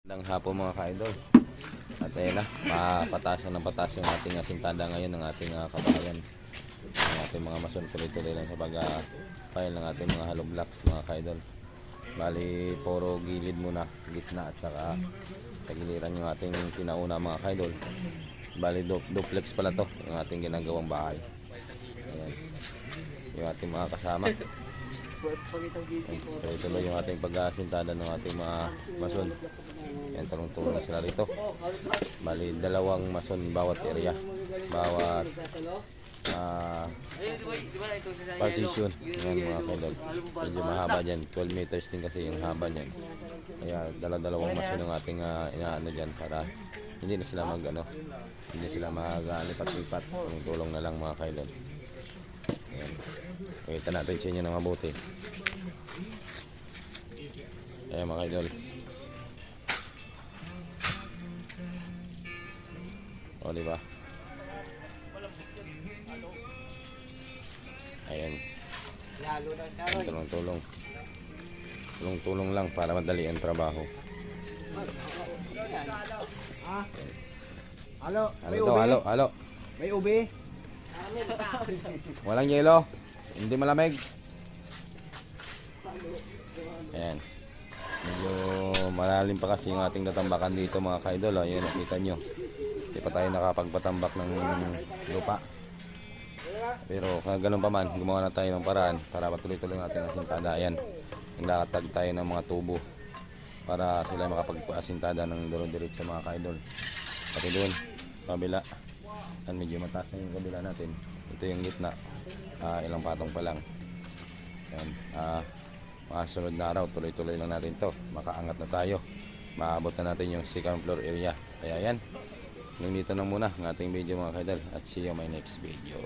Magandang hapon mga ka-idol. At ayun na, pataas ng pataas yung ating asintada ngayon ng ating kabahayan. Ang ating mga mason tuloy-tuloy lang sa pag-file ng ating mga hollow blocks mga ka-idol. Bali, puro gilid muna, gitna at saka tagiliran yung ating pinauna mga ka-idol. Bali, duplex pala to, yung ating ginagawang bahay. Ayan. Yung ating mga kasama. Tuloy-tuloy yung ating pag-asintada ng ating mga mason. Yan, tulong-tulong na sila rito. Bali, dalawang mason bawat area, bawat partition. Yan mga kaidol. Medyo mahaba dyan, 12 meters din kasi yung haba nyan. Kaya dalawang mason yung ating inaano dyan para hindi na sila hindi sila mag-lipat-lipat. Tulong na lang mga kaidol. Ayan. Kita natin sa inyo ng mabuti. Ayan mga kaidol. O, diba? Ayan. Tulong-tulong. Tulong-tulong lang para madali ang trabaho. Halo, may Halo, ube? halo, halo. May ube? Walang yelo. Hindi malamig. Ayan. Medyo malalim pa kasi yung ating natambakan dito mga ka-idol. Ayan, nakita nyo. Hindi pa tayo nakapagpatambak ng lupa. Pero ganun pa man, gumawa na tayo ng paraan para patuloy-tuloy natin ang asintada. Ayan, naglatag tayo ng mga tubo para sila makapagpasintada ng duro-diretso mga ka-idol. Pati doon, kabila. Ayan, medyo mataas na yung kabila natin. Ito yung gitna. Ilang patong pa lang. Ayan, mga sunod na araw, tuloy-tuloy lang natin to. Makaangat na tayo. Maabot na natin yung second floor area. Kaya yan, dito na muna ang ating video mga kaidol. At see you my next video.